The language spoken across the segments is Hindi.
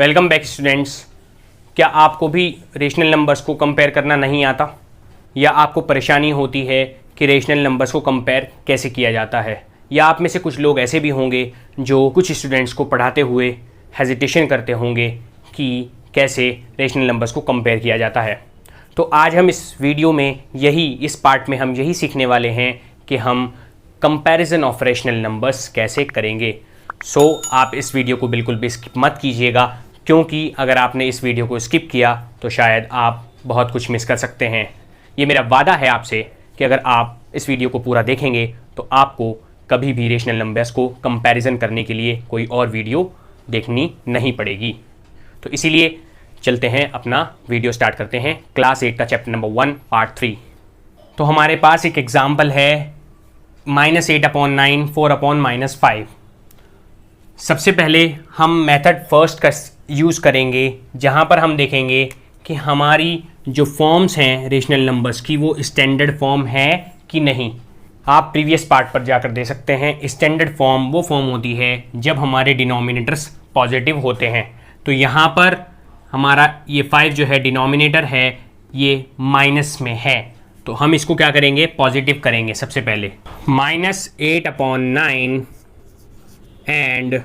Welcome back students. क्या आपको भी रेशनल नंबर्स को कंपेयर करना नहीं आता या आपको परेशानी होती है कि रेशनल नंबर्स को कंपेयर कैसे किया जाता है, या आप में से कुछ लोग ऐसे भी होंगे जो कुछ स्टूडेंट्स को पढ़ाते हुए हेजिटेशन करते होंगे कि कैसे रेशनल नंबर्स को कंपेयर किया जाता है। तो आज हम इस वीडियो में इस पार्ट में हम यही सीखने वाले हैं कि हम कंपैरिजन ऑफ रेशनल नंबर्स कैसे करेंगे। आप इस वीडियो को बिल्कुल भी स्किप मत कीजिएगा, क्योंकि अगर आपने इस वीडियो को स्किप किया तो शायद आप बहुत कुछ मिस कर सकते हैं। ये मेरा वादा है आपसे कि अगर आप इस वीडियो को पूरा देखेंगे तो आपको कभी भी रेशनल नंबर्स को कंपैरिजन करने के लिए कोई और वीडियो देखनी नहीं पड़ेगी। तो इसीलिए चलते हैं, अपना वीडियो स्टार्ट करते हैं। क्लास 8 का चैप्टर नंबर 1 पार्ट 3। तो हमारे पास एक एग्जाम्पल है -8/9 4/-5। सबसे पहले हम मेथड फर्स्ट का यूज़ करेंगे, जहाँ पर हम देखेंगे कि हमारी जो फॉर्म्स हैं रेशनल नंबर्स की वो स्टैंडर्ड फॉर्म है कि नहीं। आप प्रीवियस पार्ट पर जाकर दे सकते हैं। स्टैंडर्ड फॉर्म वो फॉर्म होती है जब हमारे डिनोमिनेटर्स पॉजिटिव होते हैं। तो यहाँ पर हमारा ये 5 जो है डिनोमिनेटर है ये माइनस में है, तो हम इसको क्या करेंगे, पॉजिटिव करेंगे। सबसे पहले -8/9 and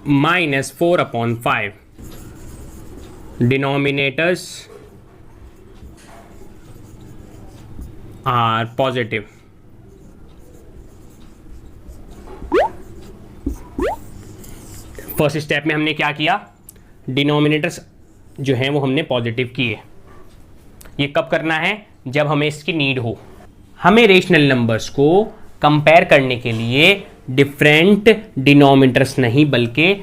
-4/5 denominators are positive। First step में हमने क्या किया, डिनोमिनेटर्स जो हैं वो हमने पॉजिटिव किए। ये कब करना है, जब हमें इसकी नीड हो। हमें रेशनल नंबर्स को कंपेयर करने के लिए डिफरेंट डिनोमिनेटर्स नहीं बल्कि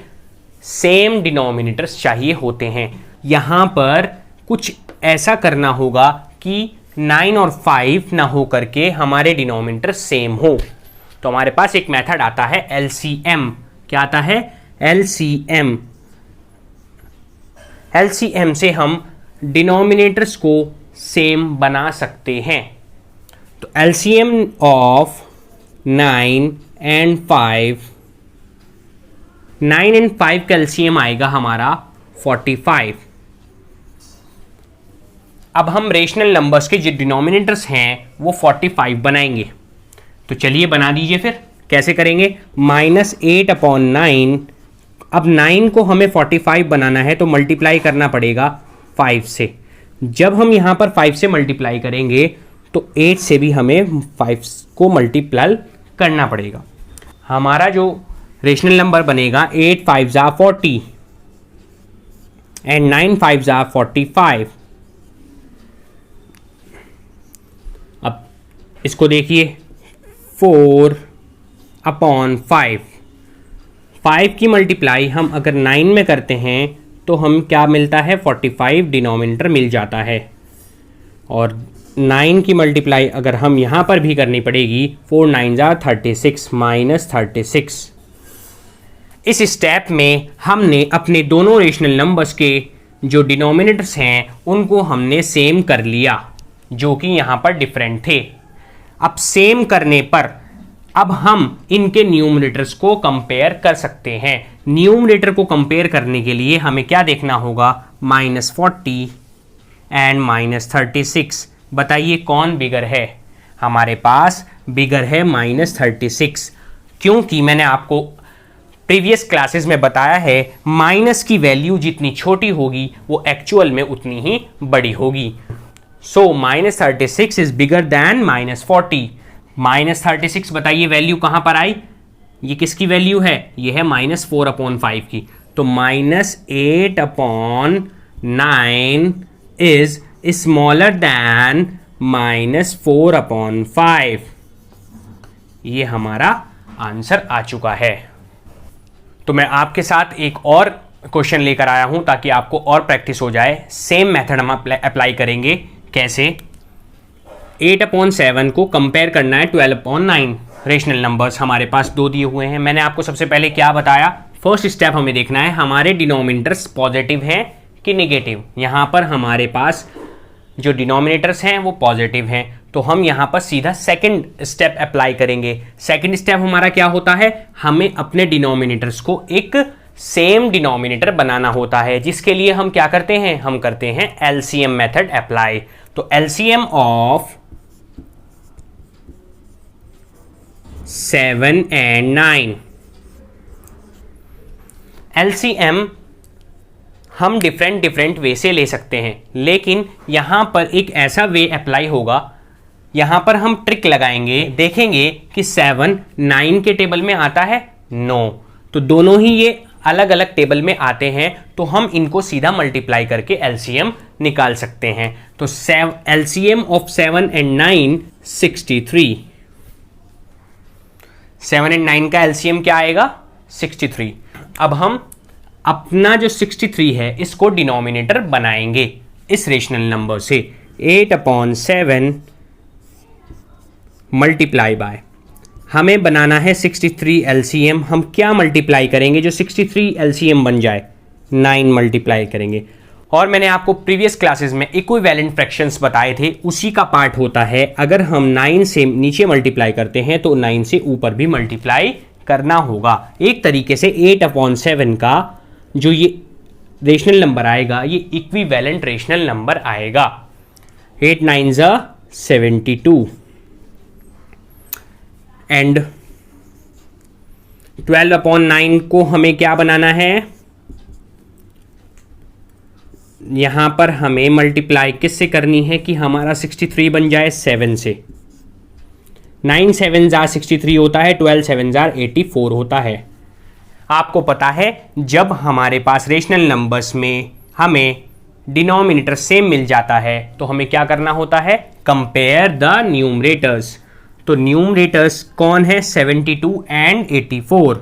सेम डिनोमिनेटर्स चाहिए होते हैं। यहाँ पर कुछ ऐसा करना होगा कि 9 और 5 ना हो करके हमारे डिनोमिनेटर सेम हो। तो हमारे पास एक मेथड आता है LCM। क्या आता है, LCM। LCM से हम डिनोमिनेटर्स को सेम बना सकते हैं। तो LCM ऑफ 9 एंड 5, 9 एंड 5 का LCM आएगा हमारा 45। अब हम रेशनल नंबर्स के जो डिनोमिनेटर्स हैं वो 45 बनाएंगे। तो चलिए बना दीजिए। फिर कैसे करेंगे, -8/9। अब 9 को हमें 45 बनाना है तो मल्टीप्लाई करना पड़ेगा 5 से। जब हम यहाँ पर 5 से मल्टीप्लाई करेंगे तो 8 से भी हमें 5 को मल्टीप्लाई करना पड़ेगा। हमारा जो रेशनल नंबर बनेगा 8 5 ज़ा 40 एंड 9 5 ज़ा 45। अब इसको देखिए, 4/5। 5 की मल्टीप्लाई हम अगर 9 में करते हैं तो हम क्या मिलता है, 45 डिनोमिनेटर मिल जाता है। और 9 की मल्टीप्लाई अगर हम यहाँ पर भी करनी पड़ेगी, 4 9 ज़ा 36 -36। इस स्टेप में हमने अपने दोनों रेशनल नंबर्स के जो डिनोमिनेटर्स हैं उनको हमने सेम कर लिया, जो कि यहाँ पर डिफरेंट थे। अब सेम करने पर अब हम इनके न्यूमरेटर्स को कंपेयर कर सकते हैं। न्यूमरेटर को कंपेयर करने के लिए हमें क्या देखना होगा, -40 एंड -36। बताइए कौन बिगर है। हमारे पास बिगर है -36, क्योंकि मैंने आपको प्रीवियस क्लासेस में बताया है माइनस की वैल्यू जितनी छोटी होगी वो एक्चुअल में उतनी ही बड़ी होगी। सो -36 इज बिगर दैन -40। -36 बताइए वैल्यू कहाँ पर आई, ये किसकी वैल्यू है, ये है -4/5 की। तो -8/9 इज स्मॉलर दैन -4/5। ये हमारा आंसर आ चुका है। तो मैं आपके साथ एक और क्वेश्चन लेकर आया हूं ताकि आपको और प्रैक्टिस हो जाए। सेम मेथड हम अप्लाई करेंगे। कैसे, 8/7 को कंपेयर करना है 12/9। रेशनल नंबर्स हमारे पास 2 दिए हुए हैं। मैंने आपको सबसे पहले क्या बताया, फर्स्ट स्टेप हमें देखना है हमारे डिनोमिनेटर्स पॉजिटिव हैं कि नेगेटिव। यहाँ पर हमारे पास जो डिनोमिनेटर्स हैं वो पॉजिटिव हैं, तो हम यहाँ पर सीधा सेकंड स्टेप अप्लाई करेंगे। सेकंड स्टेप हमारा क्या होता है, हमें अपने डिनोमिनेटर्स को एक सेम डिनोमिनेटर बनाना होता है, जिसके लिए हम क्या करते हैं, हम करते हैं एलसीएम मेथड अप्लाई। तो एलसीएम ऑफ 7 and 9, एलसीएम हम डिफरेंट वे से ले सकते हैं, लेकिन यहां पर एक ऐसा वे अप्लाई होगा, यहां पर हम ट्रिक लगाएंगे, देखेंगे कि 7 9 के टेबल में आता है, नो, तो दोनों ही ये अलग अलग टेबल में आते हैं, तो हम इनको सीधा मल्टीप्लाई करके एलसीएम निकाल सकते हैं। तो एलसीएम ऑफ 7 and 9 63। 7 and 9 का एलसीएम क्या आएगा, 63। अब हम अपना जो 63 है इसको डिनोमिनेटर बनाएंगे इस रेशनल नंबर से। 8/7 मल्टीप्लाई बाय, हमें बनाना है 63 एलसीएम। हम क्या मल्टीप्लाई करेंगे जो 63 एलसीएम बन जाए, 9 मल्टीप्लाई करेंगे। और मैंने आपको प्रीवियस क्लासेस में इक्विवेलेंट फ्रैक्शंस बताए थे, उसी का पार्ट होता है। अगर हम 9 से नीचे मल्टीप्लाई करते हैं तो 9 से ऊपर भी मल्टीप्लाई करना होगा। एक तरीके से 8/7 का जो ये रेशनल नंबर आएगा, ये इक्विवेलेंट रेशनल नंबर आएगा। 8 9s 72 एंड 12/9 को हमें क्या बनाना है, यहां पर हमें मल्टीप्लाई किससे करनी है कि हमारा 63 बन जाए 7 से। 9 7s 63 होता है, 12 7s 84 होता है। आपको पता है जब हमारे पास रेशनल नंबर्स में हमें डिनोमिनेटर सेम मिल जाता है तो हमें क्या करना होता है, कंपेयर द न्यूमरेटर्स। तो न्यूमरेटर्स कौन है, 72 एंड 84।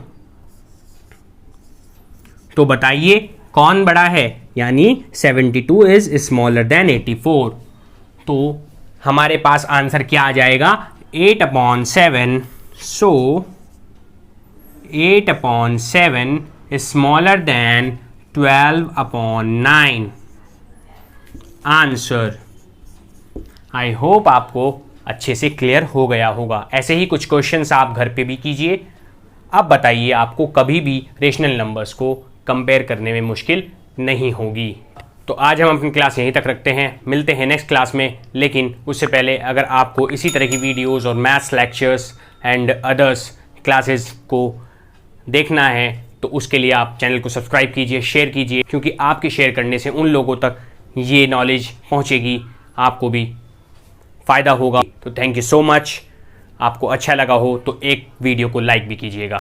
तो बताइए कौन बड़ा है, यानी 72 इज स्मॉलर देन 84। तो हमारे पास आंसर क्या आ जाएगा, 8/7। सो 8/7 smaller than 12/9 answer. I hope आपको अच्छे से क्लियर हो गया होगा। ऐसे ही कुछ क्वेश्चंस आप घर पे भी कीजिए। अब बताइए आपको कभी भी रेशनल नंबर्स को कंपेयर करने में मुश्किल नहीं होगी। तो आज हम अपनी क्लास यहीं तक रखते हैं, मिलते हैं नेक्स्ट क्लास में। लेकिन उससे पहले अगर आपको इसी तरह की वीडियोस और maths lectures and others classes को देखना है तो उसके लिए आप चैनल को सब्सक्राइब कीजिए, शेयर कीजिए, क्योंकि आपके शेयर करने से उन लोगों तक ये नॉलेज पहुंचेगी, आपको भी फ़ायदा होगा। तो थैंक यू सो मच। आपको अच्छा लगा हो तो एक वीडियो को लाइक भी कीजिएगा।